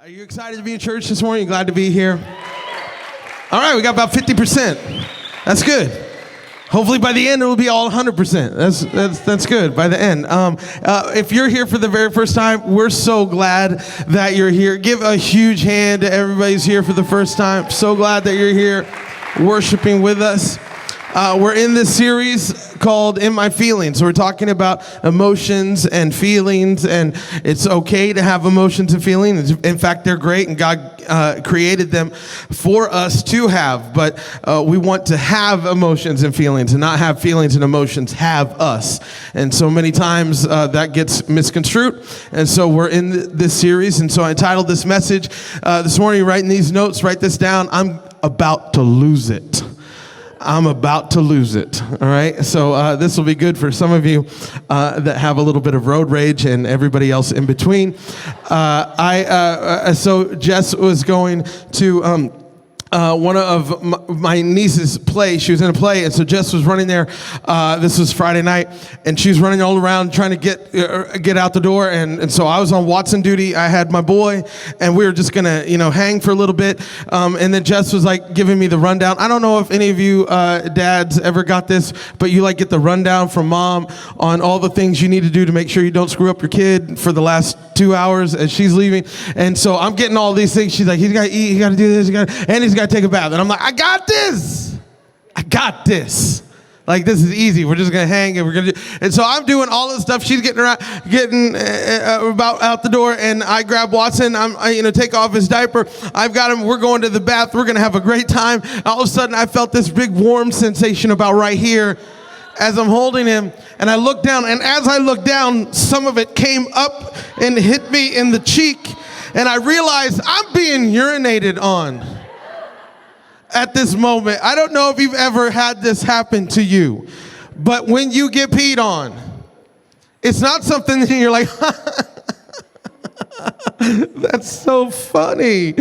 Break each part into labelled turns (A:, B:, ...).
A: Are you excited to be in church this morning? You glad to be here? All right, we got about 50%. That's good. Hopefully by the end it will be all 100%. That's good by the end. If you're here for the very first time, we're so glad that you're here. Give a huge hand to everybody who's here for the first time. So glad that you're here worshiping with us. We're in this series called In My Feelings. We're talking about emotions and feelings, and it's okay to have emotions and feelings. In fact, they're great, and God created them for us to have. But we want to have emotions and feelings, and not have feelings and emotions have us. And so many times that gets misconstrued. And so we're in this series, and so I titled this message this morning, writing these notes, write this down, I'm about to lose it. I'm about to lose it, all right? So this will be good for some of you that have a little bit of road rage and everybody else in between. So Jess was going to one of my niece's play. She was in a play, and so Jess was running there. This was Friday night, and she was running all around trying to get out the door. And so I was on Watson duty. I had my boy, and we were just gonna hang for a little bit. And then Jess was like giving me the rundown. I don't know if any of you dads ever got this, but you like get the rundown from mom on all the things you need to do to make sure you don't screw up your kid for the last 2 hours as she's leaving. And so I'm getting all these things. She's like, he's got to eat, he got to do this, and he's got to take a bath. And I'm like, I got this. Like, this is easy. We're just going to hang and we're going to do. And so I'm doing all this stuff. She's getting about out the door, and I grab Watson. I take off his diaper. I've got him. We're going to the bath. We're going to have a great time. All of a sudden, I felt this big warm sensation about right here as I'm holding him. And I looked down, and as I looked down, some of it came up and hit me in the cheek. And I realized I'm being urinated on at this moment. I don't know if you've ever had this happen to you, but when you get peed on, it's not something that you're like, that's so funny.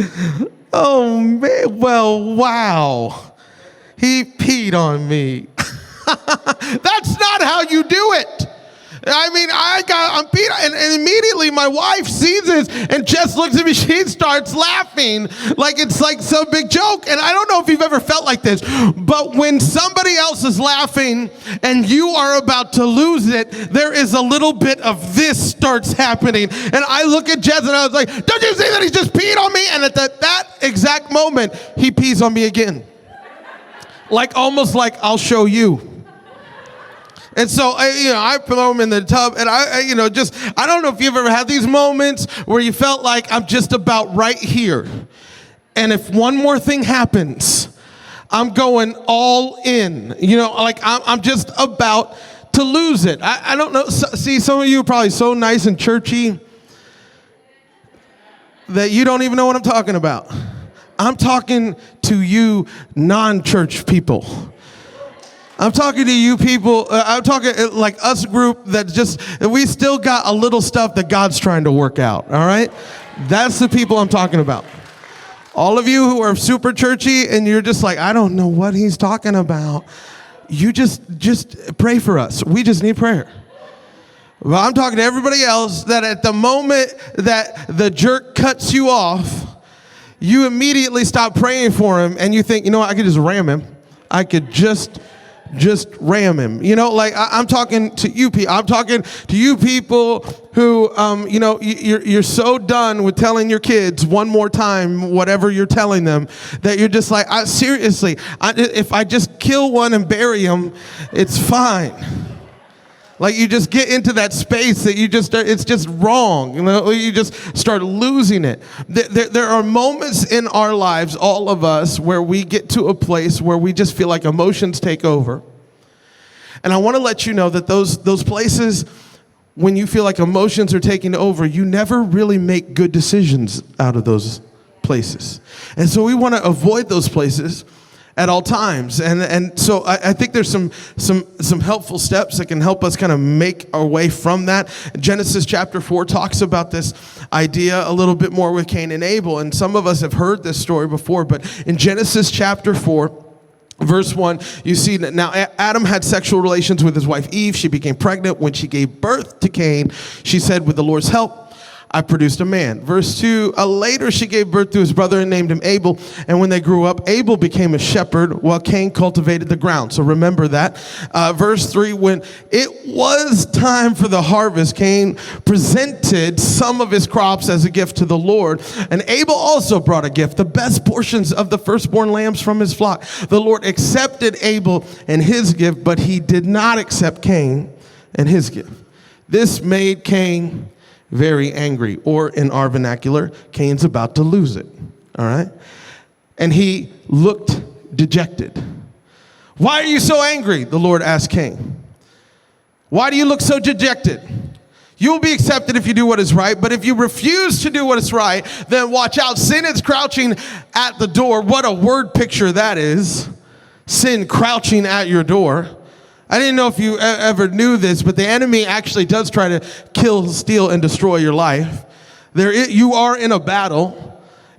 A: Oh man, well, wow. He peed on me. That's not how you do it. I mean, I'm peed, and immediately my wife sees this and just looks at me. She starts laughing like it's like some big joke. And I don't know if you've ever felt like this, but when somebody else is laughing and you are about to lose it, there is a little bit of this starts happening. And I look at Jez and I was like, don't you see that he just peed on me? And at that exact moment, he pees on me again. Like almost like I'll show you. And so, I throw him in the tub, and I don't know if you've ever had these moments where you felt like I'm just about right here. And if one more thing happens, I'm going all in, like I'm just about to lose it. I don't know. See, some of you are probably so nice and churchy that you don't even know what I'm talking about. I'm talking to you non-church people. I'm talking to you people, I'm talking like us group that we still got a little stuff that God's trying to work out, all right? That's the people I'm talking about. All of you who are super churchy and you're just like, I don't know what he's talking about. You just pray for us. We just need prayer. Well, I'm talking to everybody else that at the moment that the jerk cuts you off, you immediately stop praying for him and you think, you know what, I could just ram him. I could just ram him. Like I'm talking to you people. I'm talking to you people who, you're so done with telling your kids one more time whatever you're telling them that you're just like, seriously, if I just kill one and bury him, it's fine. Like you just get into that space that it's just wrong. You just start losing it. There are moments in our lives, all of us, where we get to a place where we just feel like emotions take over. And I want to let you know that those places, when you feel like emotions are taking over, you never really make good decisions out of those places. And so we want to avoid those places at all times. And so I think there's some helpful steps that can help us kind of make our way from that. Genesis chapter 4 talks about this idea a little bit more with Cain and Abel. And some of us have heard this story before, but in Genesis chapter 4, verse 1, you see that now Adam had sexual relations with his wife Eve. She became pregnant. When she gave birth to Cain, she said, with the Lord's help, I produced a man. Verse 2, later she gave birth to his brother and named him Abel. And when they grew up, Abel became a shepherd while Cain cultivated the ground. So remember that. Verse 3, when it was time for the harvest, Cain presented some of his crops as a gift to the Lord. And Abel also brought a gift, the best portions of the firstborn lambs from his flock. The Lord accepted Abel and his gift, but he did not accept Cain and his gift. This made Cain very angry, or in our vernacular, Cain's about to lose it, all right? And he looked dejected. Why are you so angry? The Lord asked Cain. Why do you look so dejected? You will be accepted if you do what is right, but if you refuse to do what is right, then watch out. Sin is crouching at the door. What a word picture that is. Sin crouching at your door. I didn't know if you ever knew this, but the enemy actually does try to kill, steal, and destroy your life. You are in a battle.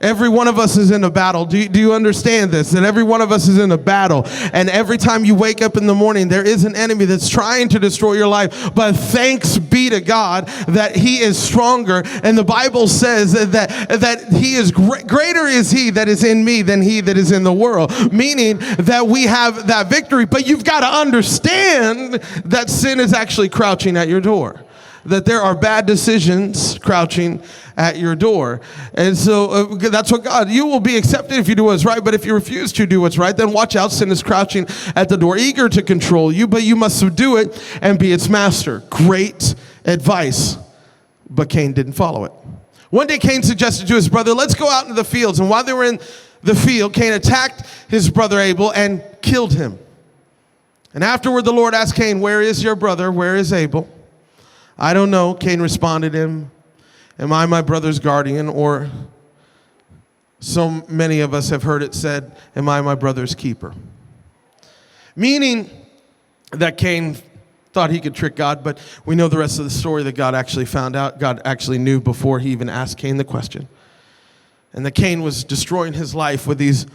A: Every one of us is in a battle. Do you understand this? That every one of us is in a battle. And every time you wake up in the morning, there is an enemy that's trying to destroy your life. But thanks be to God that he is stronger. And the Bible says that he is greater is he that is in me than he that is in the world. Meaning that we have that victory. But you've got to understand that sin is actually crouching at your door. That there are bad decisions crouching at your door. And so that's what God, you will be accepted if you do what's right, but if you refuse to do what's right, then watch out, sin is crouching at the door, eager to control you, but you must subdue it and be its master. Great advice, but Cain didn't follow it. One day Cain suggested to his brother, let's go out into the fields. And while they were in the field, Cain attacked his brother Abel and killed him. And afterward the Lord asked Cain, where is your brother? Where is Abel? I don't know, Cain responded to him. Am I my brother's guardian? Or so many of us have heard it said, am I my brother's keeper? Meaning that Cain thought he could trick God, but we know the rest of the story that God actually found out. God actually knew before he even asked Cain the question. And that Cain was destroying his life with these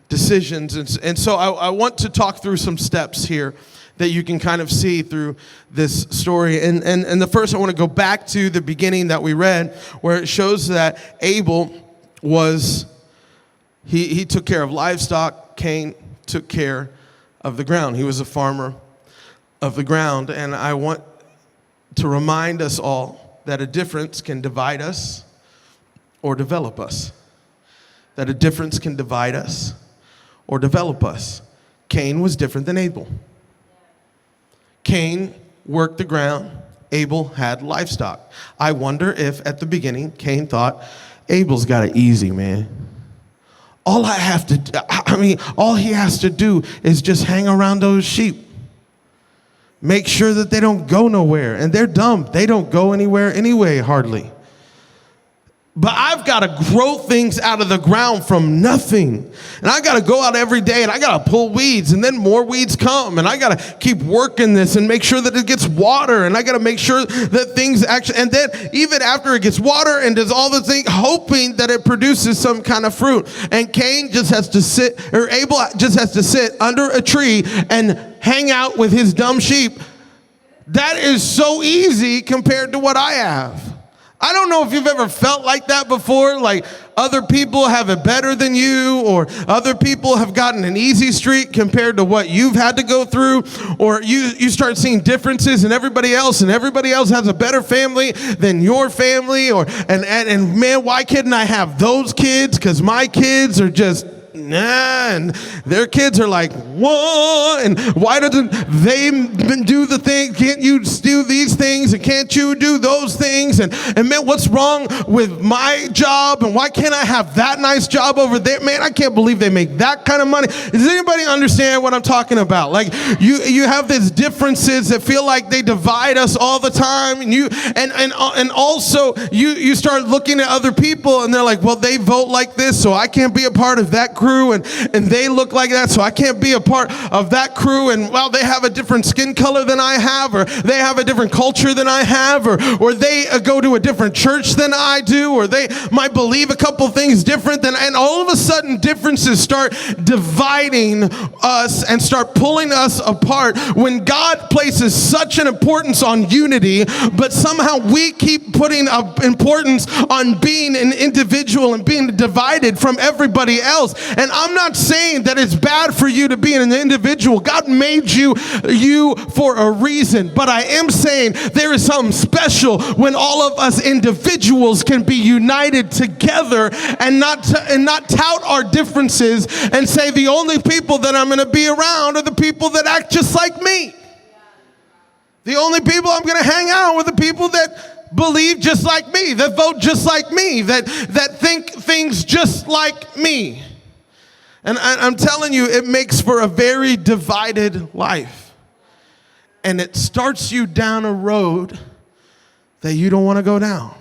A: decisions. And so I want to talk through some steps here that you can kind of see through this story. And the first, I want to go back to the beginning that we read, where it shows that Abel was, he took care of livestock. Cain took care of the ground. He was a farmer of the ground. And I want to remind us all that a difference can divide us or develop us. That a difference can divide us or develop us. Cain was different than Abel. Cain worked the ground. Abel had livestock. I wonder if at the beginning, Cain thought, Abel's got it easy, man. All he has to do is just hang around those sheep. Make sure that they don't go nowhere. And they're dumb. They don't go anywhere anyway, hardly. But I've got to grow things out of the ground from nothing. And I got to go out every day and I got to pull weeds, and then more weeds come. And I got to keep working this and make sure that it gets water. And I got to make sure that things actually, and then even after it gets water and does all the things, hoping that it produces some kind of fruit. And Cain just has to sit, or Abel just has to sit under a tree and hang out with his dumb sheep. That is so easy compared to what I have. I don't know if you've ever felt like that before, like other people have it better than you, or other people have gotten an easy streak compared to what you've had to go through, or you start seeing differences in everybody else, and everybody else has a better family than your family, and man, why couldn't I have those kids? Because my kids are just and their kids are like, what? And why doesn't they do the thing? Can't you do these things? And can't you do those things? And man, what's wrong with my job? And why can't I have that nice job over there? Man, I can't believe they make that kind of money. Does anybody understand what I'm talking about? Like you have these differences that feel like they divide us all the time. And also you start looking at other people and they're like, well, they vote like this, so I can't be a part of that group. crew and they look like that, so I can't be a part of that crew. And well, they have a different skin color than I have, or they have a different culture than I have, or they go to a different church than I do, or they might believe a couple things different than, and all of a sudden differences start dividing us and start pulling us apart when God places such an importance on unity, but somehow we keep putting importance on being an individual and being divided from everybody else. And I'm not saying that it's bad for you to be an individual. God made you for a reason, but I am saying there is something special when all of us individuals can be united together and not tout our differences and say the only people that I'm going to be around are the people that act just like me. The only people I'm going to hang out with are the people that believe just like me, that vote just like me, that think things just like me. And I'm telling you, it makes for a very divided life. And it starts you down a road that you don't want to go down.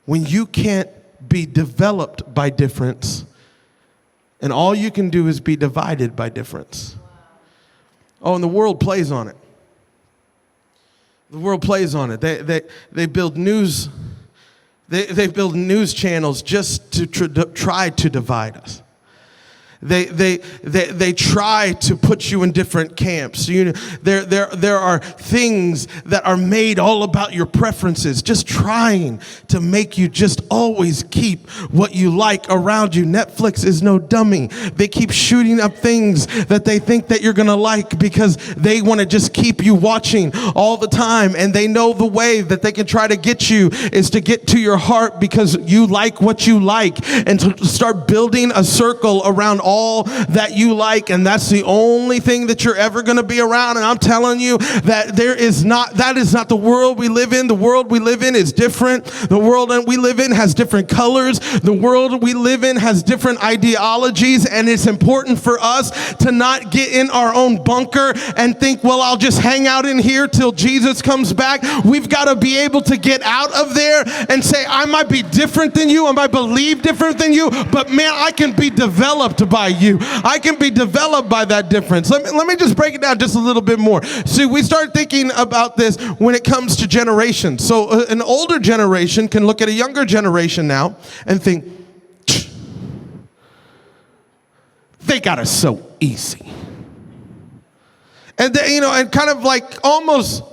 A: When you can't be developed by difference, and all you can do is be divided by difference. Oh, and the world plays on it. The world plays on it. They build news. They build news channels just to try to divide us. They try to put you in different camps. There are things that are made all about your preferences, just trying to make you just always keep what you like around you. Netflix is no dummy. They keep shooting up things that they think that you're gonna like because they want to just keep you watching all the time. And they know the way that they can try to get you is to get to your heart because you like what you like, and to start building a circle around all that you like, and that's the only thing that you're ever going to be around. And I'm telling you that that is not the world we live in. The world we live in is different. The world that we live in has different colors. The world we live in has different ideologies, and it's important for us to not get in our own bunker and think, well, I'll just hang out in here till Jesus comes back. We've got to be able to get out of there and say, I might be different than you, I might believe different than you, but man, I can be developed by you. I can be developed by that difference. Let me just break it down just a little bit more. See, we start thinking about this when it comes to generations. So an older generation can look at a younger generation now and think, they got it so easy. And they, and kind of like almost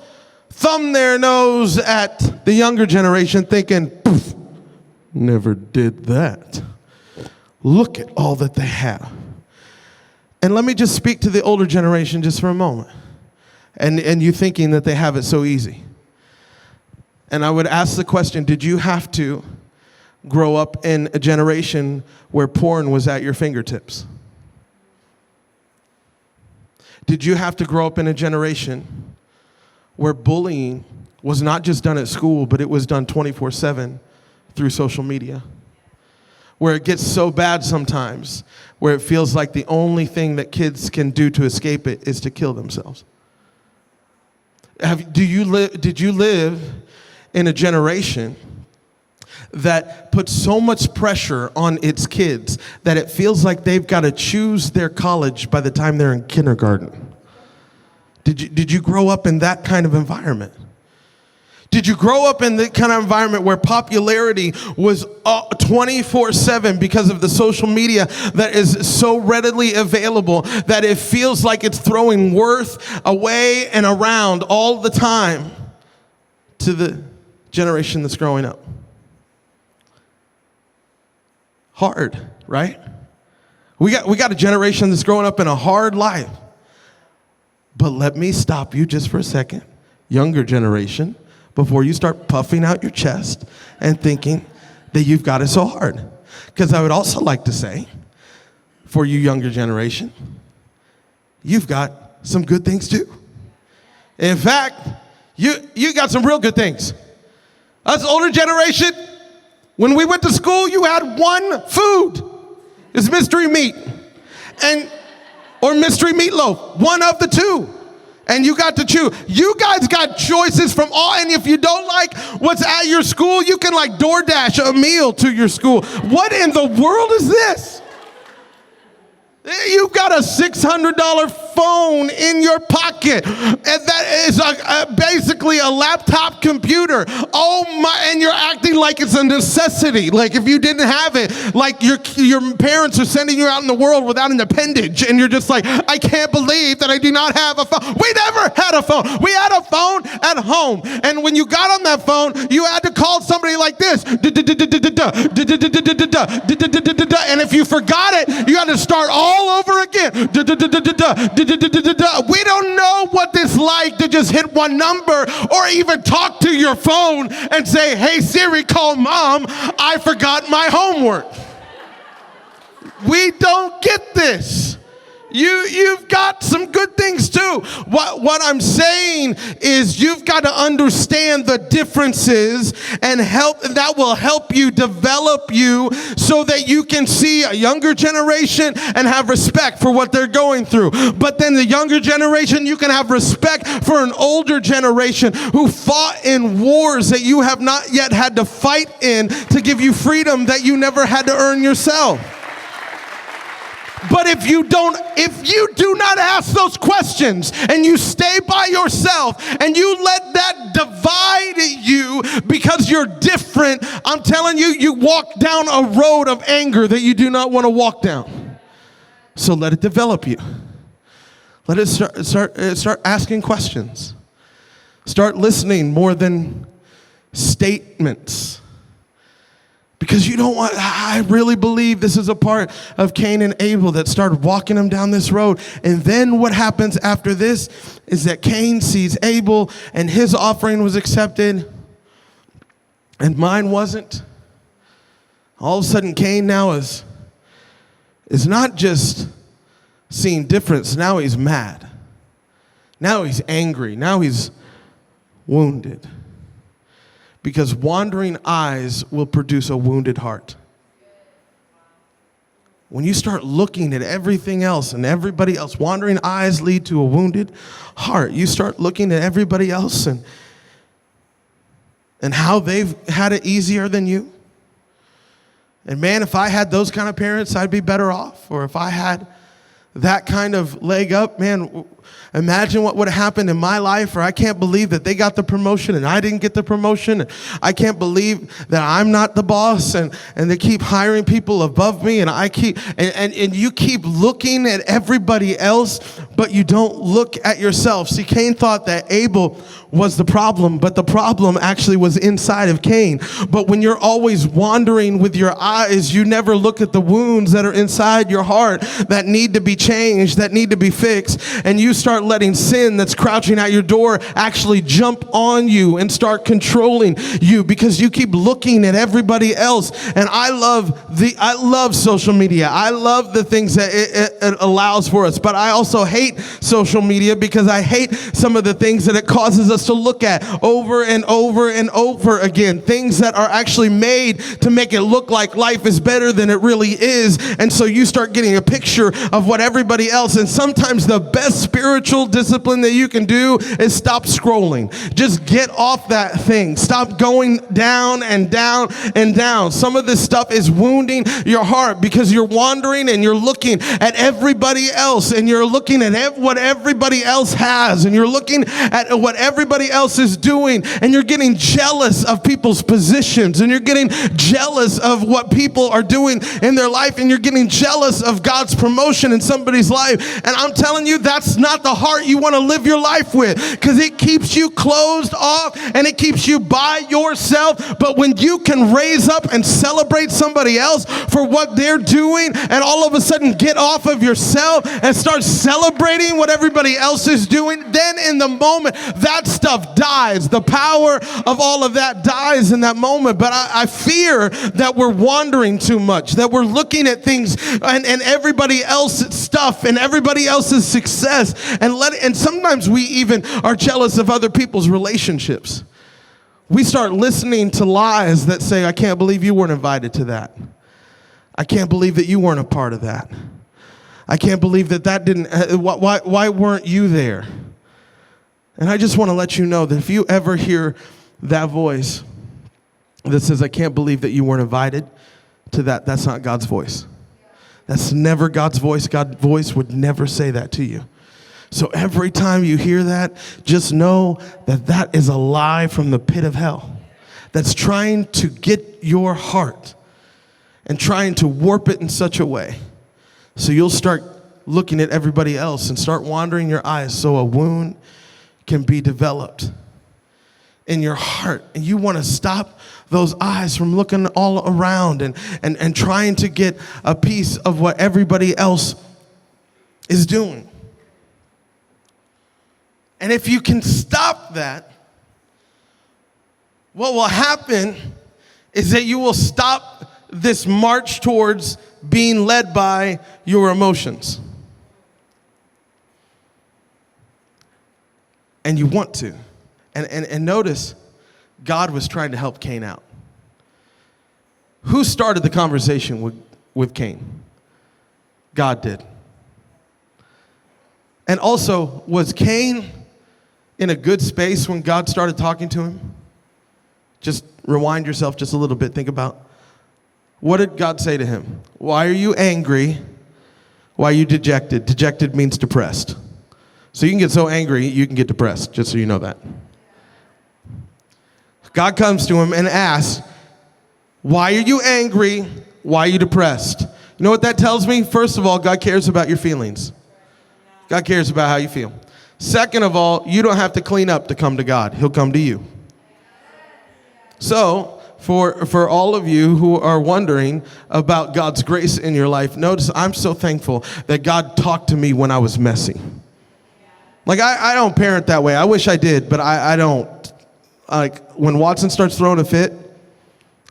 A: thumb their nose at the younger generation thinking, poof, never did that. Look at all that they have. And let me just speak to the older generation just for a moment. And you thinking that they have it so easy. And I would ask the question, did you have to grow up in a generation where porn was at your fingertips? Did you have to grow up in a generation where bullying was not just done at school, but it was done 24/7 through social media? Where it gets so bad sometimes, where it feels like the only thing that kids can do to escape it is to kill themselves. Did you live in a generation that puts so much pressure on its kids that it feels like they've got to choose their college by the time they're in kindergarten? Did you grow up in that kind of environment? Did you grow up in the kind of environment where popularity was 24/7 because of the social media that is so readily available that it feels like it's throwing worth away and around all the time to the generation that's growing up? Hard, right? We got a generation that's growing up in a hard life. But let me stop you just for a second, younger generation, before you start puffing out your chest and thinking that you've got it so hard. Because I would also like to say, for you younger generation, you've got some good things too. In fact, you got some real good things. Us older generation, when we went to school, you had one food. It's mystery meat or mystery meatloaf, one of the two. And you got to choose. You guys got choices from all, and if you don't like what's at your school, you can like DoorDash a meal to your school. What in the world is this? You've got a $600 phone in your pocket, and that is basically a laptop computer. Oh my! And you're acting like it's a necessity. Like if you didn't have it, like your parents are sending you out in the world without an appendage, and you're just like, I can't believe that I do not have a phone. We never had a phone. We had a phone at home, and when you got on that phone, you had to call somebody like this, and if you forgot it, you had to start all over again. We don't know what it's like to just hit one number or even talk to your phone and say, hey Siri, call mom, I forgot my homework. We don't get this. You've got some good things too. What I'm saying is you've got to understand the differences and that will help you develop you so that you can see a younger generation and have respect for what they're going through. But then the younger generation, you can have respect for an older generation who fought in wars that you have not yet had to fight in to give you freedom that you never had to earn yourself. But if you do not ask those questions and you stay by yourself and you let that divide you because you're different, I'm telling you, you walk down a road of anger that you do not want to walk down. So let it develop you. Let it start asking questions. Start listening more than statements. Because you don't want, I really believe this is a part of Cain and Abel that started walking him down this road. And then what happens after this is that Cain sees Abel and his offering was accepted and mine wasn't. All of a sudden Cain now is not just seeing difference, now he's mad. Now he's angry, now he's wounded. Because wandering eyes will produce a wounded heart. When you start looking at everything else and everybody else, wandering eyes lead to a wounded heart. You start looking at everybody else and how they've had it easier than you. And man, if I had those kind of parents, I'd be better off. Or if I had that kind of leg up, man, imagine what would have happened in my life. Or I can't believe that they got the promotion and I didn't get the promotion. I can't believe that I'm not the boss and they keep hiring people above me and and you keep looking at everybody else, but you don't look at yourself. See, Cain thought that Abel was the problem, but the problem actually was inside of Cain. But when you're always wandering with your eyes, you never look at the wounds that are inside your heart that need to be changed, that need to be fixed, and you start letting sin that's crouching at your door actually jump on you and start controlling you because you keep looking at everybody else. And I love social media. I love the things that it allows for us, but I also hate social media because I hate some of the things that it causes us to look at over and over and over again. Things that are actually made to make it look like life is better than it really is. And so you start getting a picture of what everybody else, and sometimes the best spiritual discipline that you can do is stop scrolling. Just get off that thing. Stop going down and down and down. Some of this stuff is wounding your heart because you're wandering and you're looking at everybody else and you're looking at what everybody else has and you're looking at what everybody else is doing and you're getting jealous of people's positions and you're getting jealous of what people are doing in their life and you're getting jealous of God's promotion in somebody's life. And I'm telling you, that's not the heart you want to live your life with because it keeps you closed off and it keeps you by yourself. But when you can raise up and celebrate somebody else for what they're doing and all of a sudden get off of yourself and start celebrating what everybody else is doing, then in the moment, that stuff dies. The power of all of that dies in that moment. But I fear that we're wandering too much, that we're looking at things and everybody else's stuff and everybody else's success and sometimes we even are jealous of other people's relationships. We start listening to lies that say, I can't believe you weren't invited to that. I can't believe that you weren't a part of that. I can't believe that didn't, why weren't you there? And I just want to let you know that if you ever hear that voice that says, I can't believe that you weren't invited to that, that's not God's voice. That's never God's voice. God's voice would never say that to you. So every time you hear that, just know that that is a lie from the pit of hell that's trying to get your heart and trying to warp it in such a way so you'll start looking at everybody else and start wandering your eyes so a wound can be developed in your heart. And you want to stop those eyes from looking all around and trying to get a piece of what everybody else is doing. And if you can stop that, what will happen is that you will stop this march towards being led by your emotions. And you want to. And notice, God was trying to help Cain out. Who started the conversation with Cain? God did. And also, was Cain in a good space when God started talking to him? Just rewind yourself just a little bit. Think about, what did God say to him? Why are you angry? Why are you dejected? Dejected means depressed. So you can get so angry, you can get depressed, just so you know that. God comes to him and asks, why are you angry? Why are you depressed? You know what that tells me? First of all, God cares about your feelings. God cares about how you feel. Second of all, you don't have to clean up to come to God. He'll come to you. So, for all of you who are wondering about God's grace in your life, notice I'm so thankful that God talked to me when I was messy. Like, I don't parent that way. I wish I did, but I don't. Like, when Watson starts throwing a fit,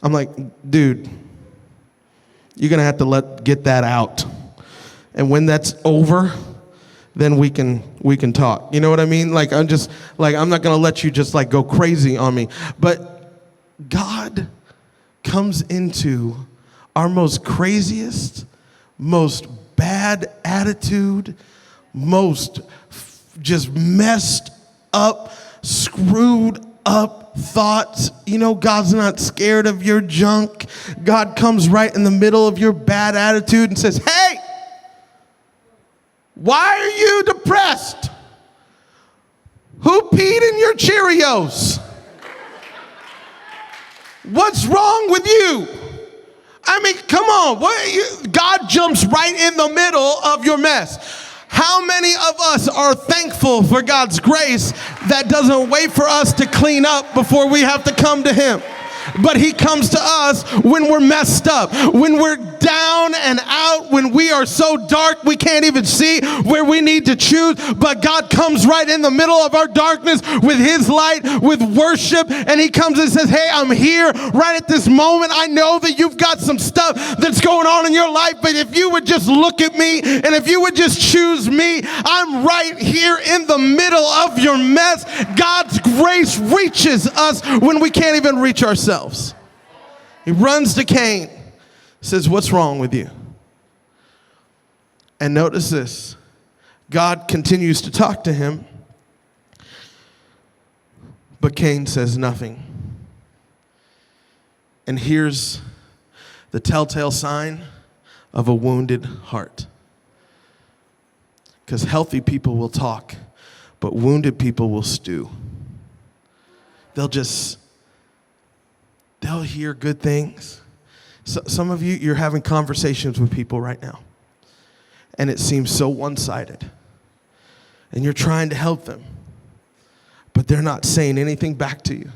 A: I'm like, dude, you're going to have to get that out. And when that's over, then we can talk. You know what I mean? Like, I'm not going to let you just like go crazy on me. But God comes into our most craziest, most bad attitude, most just messed up, screwed up thoughts. You know, God's not scared of your junk. God comes right in the middle of your bad attitude and says, hey, why are you depressed? Who peed in your Cheerios? What's wrong with you? I mean, come on. God jumps right in the middle of your mess. How many of us are thankful for God's grace that doesn't wait for us to clean up before we have to come to Him? But He comes to us when we're messed up, when we're down and out, when we are so dark we can't even see where we need to choose. But God comes right in the middle of our darkness with His light, with worship, and He comes and says, hey, I'm here right at this moment. I know that you've got some stuff that's going on in your life, but if you would just look at me and if you would just choose me, I'm right here in the middle of your mess. God's grace reaches us when we can't even reach ourselves. He runs to Cain, says, what's wrong with you? And notice this. God continues to talk to him, but Cain says nothing. And here's the telltale sign of a wounded heart. Because healthy people will talk, but wounded people will stew. They'll hear good things. So, some of you, you're having conversations with people right now, and it seems so one-sided. And you're trying to help them, but they're not saying anything back to you.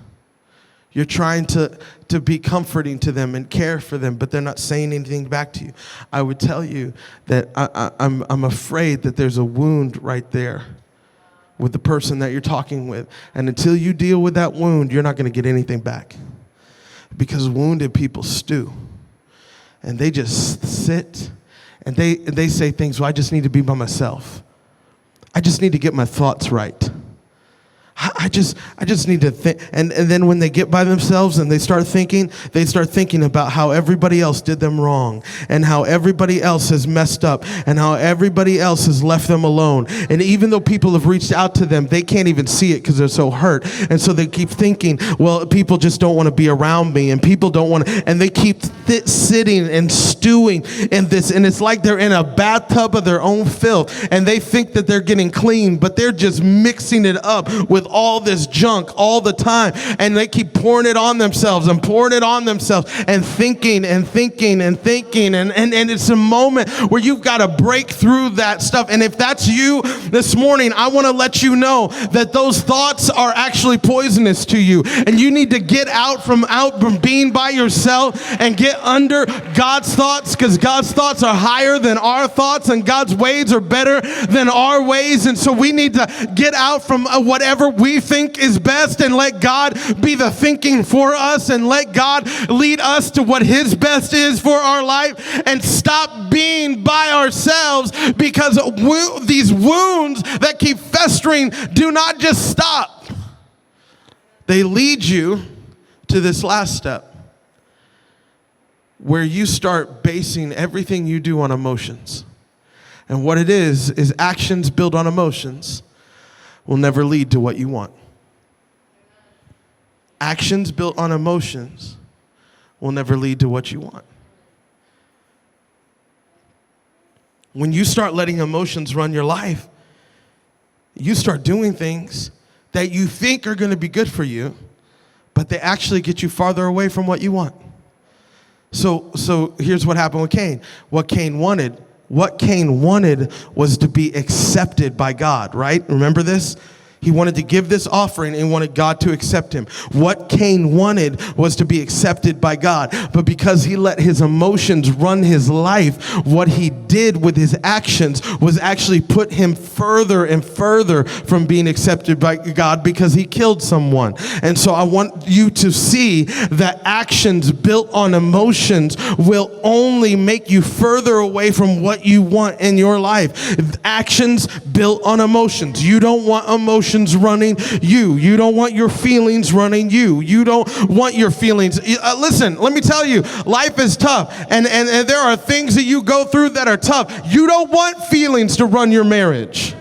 A: You're trying to be comforting to them and care for them, but they're not saying anything back to you. I would tell you that I'm afraid that there's a wound right there with the person that you're talking with. And until you deal with that wound, you're not going to get anything back. Because wounded people stew. And they just sit and they say things, well, I just need to be by myself. I just need to get my thoughts right. I just need to think. And then when they get by themselves and they start thinking about how everybody else did them wrong and how everybody else has messed up and how everybody else has left them alone. And even though people have reached out to them, they can't even see it because they're so hurt. And so they keep thinking, well, people just don't want to be around me, and people don't want to, and they keep sitting and stewing in this. And it's like they're in a bathtub of their own filth, and they think that they're getting clean, but they're just mixing it up with all this junk all the time. And they keep pouring it on themselves and pouring it on themselves and thinking and thinking and thinking. And it's a moment where you've got to break through that stuff. And if that's you this morning, I want to let you know that those thoughts are actually poisonous to you. And you need to get out from being by yourself and get under God's thoughts, because God's thoughts are higher than our thoughts and God's ways are better than our ways. And so we need to get out from whatever we think is best and let God be the thinking for us and let God lead us to what his best is for our life, and stop being by ourselves, because these wounds that keep festering do not just stop. They lead you to this last step where you start basing everything you do on emotions. And what it is actions built on emotions will never lead to what you want. Actions built on emotions will never lead to what you want. When you start letting emotions run your life, you start doing things that you think are going to be good for you, but they actually get you farther away from what you want. So here's what happened with Cain. What Cain wanted was to be accepted by God, right? Remember this? He wanted to give this offering and wanted God to accept him. What Cain wanted was to be accepted by God. But because he let his emotions run his life, what he did with his actions was actually put him further and further from being accepted by God, because he killed someone. And so I want you to see that actions built on emotions will only make you further away from what you want in your life. Actions built on emotions. You don't want emotions running you. You don't want your feelings running you. You don't want your feelings. Listen, let me tell you, life is tough, and there are things that you go through that are tough. You don't want feelings to run your marriage.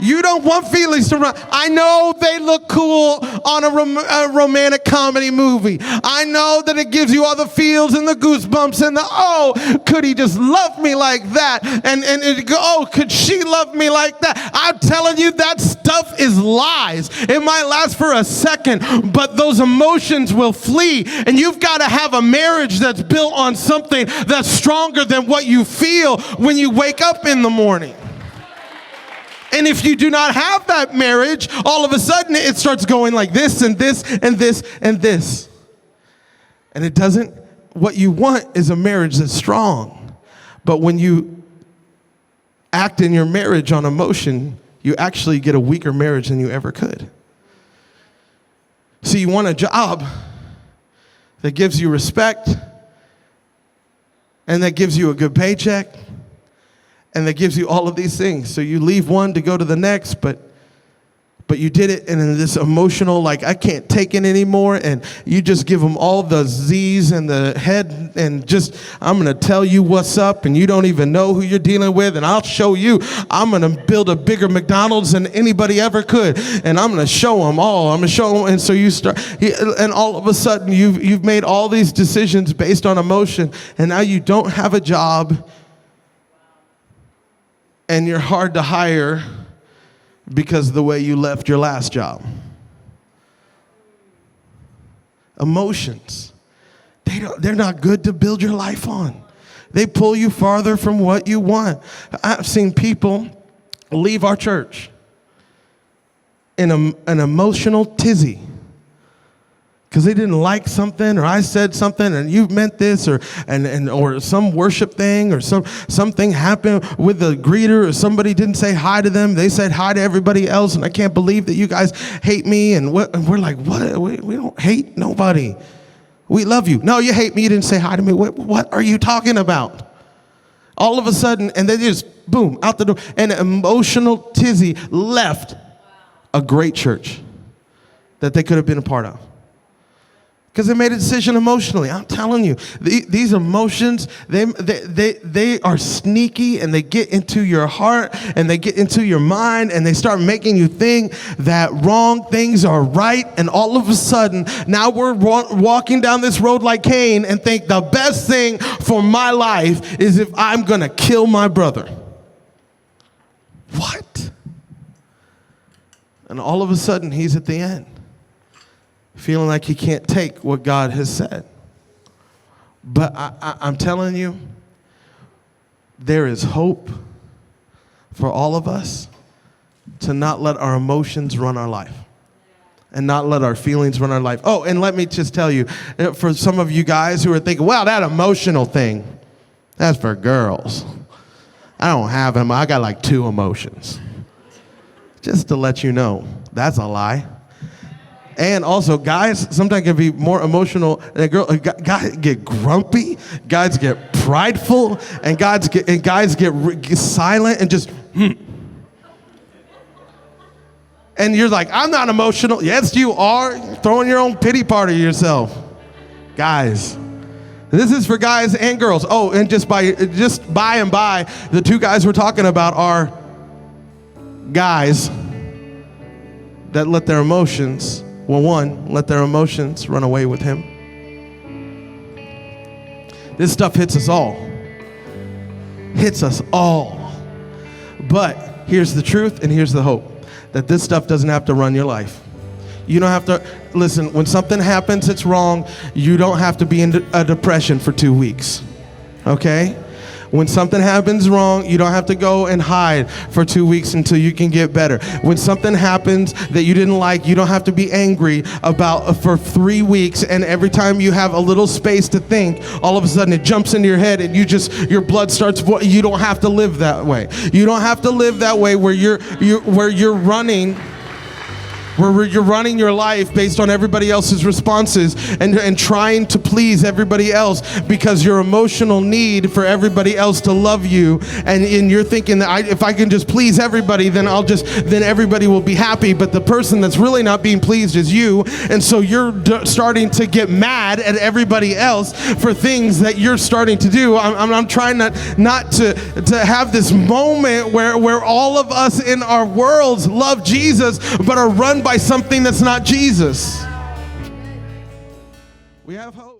A: You don't want feelings to run. I know they look cool on a romantic comedy movie. I know that it gives you all the feels and the goosebumps and the, oh, could he just love me like that? And oh, could she love me like that? I'm telling you, that stuff is lies. It might last for a second, but those emotions will flee. And you've got to have a marriage that's built on something that's stronger than what you feel when you wake up in the morning. And if you do not have that marriage, all of a sudden it starts going like this and this and this and this. And it doesn't, what you want is a marriage that's strong. But when you act in your marriage on emotion, you actually get a weaker marriage than you ever could. So you want a job that gives you respect and that gives you a good paycheck and that gives you all of these things. So you leave one to go to the next, but you did it in this emotional, like, I can't take it anymore, and you just give them all the Z's and the head, and just, I'm going to tell you what's up, and you don't even know who you're dealing with, and I'll show you. I'm going to build a bigger McDonald's than anybody ever could, and I'm going to show them all. I'm going to show them, and so you start, and all of a sudden, you've made all these decisions based on emotion, and now you don't have a job, and you're hard to hire because of the way you left your last job. Emotions, they're not good to build your life on. They pull you farther from what you want. I've seen people leave our church in an emotional tizzy because they didn't like something, or I said something and you meant this, or some worship thing, or something happened with the greeter, or somebody didn't say hi to them. They said hi to everybody else, and I can't believe that you guys hate me. And we're like, what? We don't hate nobody. We love you. No, you hate me. You didn't say hi to me. What are you talking about? All of a sudden, and they just, boom, out the door. An emotional tizzy left a great church that they could have been a part of. Because they made a decision emotionally. I'm telling you, these emotions, they are sneaky, and they get into your heart and they get into your mind, and they start making you think that wrong things are right. And all of a sudden, now we're walking down this road like Cain and think the best thing for my life is if I'm going to kill my brother. What? And all of a sudden, he's at the end, feeling like he can't take what God has said. But I'm telling you, there is hope for all of us to not let our emotions run our life and not let our feelings run our life. Oh, and let me just tell you, for some of you guys who are thinking, well, that emotional thing, that's for girls. I don't have them. I got like 2 emotions. Just to let you know, that's a lie. And also, guys sometimes can be more emotional than a girl. Guys get grumpy, guys get prideful, and guys get silent and just. And you're like, I'm not emotional. Yes, you are. You're throwing your own pity party yourself, guys. This is for guys and girls. Oh, and just by and by, the 2 guys we're talking about are guys that let their emotions. Well, one, let their emotions run away with him. This stuff hits us all. Hits us all. But here's the truth and here's the hope. That this stuff doesn't have to run your life. You don't have to, listen, when something happens that's wrong, you don't have to be in a depression for 2 weeks. Okay? When something happens wrong, you don't have to go and hide for 2 weeks until you can get better. When something happens that you didn't like, you don't have to be angry about for 3 weeks, and every time you have a little space to think, all of a sudden it jumps into your head and your blood starts, you don't have to live that way. You don't have to live that way where you're running your life based on everybody else's responses and trying to please everybody else because your emotional need for everybody else to love you, and you're thinking that if I can just please everybody, then everybody will be happy. But the person that's really not being pleased is you, and so you're starting to get mad at everybody else for things that you're starting to do. I'm trying not to have this moment where all of us in our worlds love Jesus but are run by something that's not Jesus. We have hope.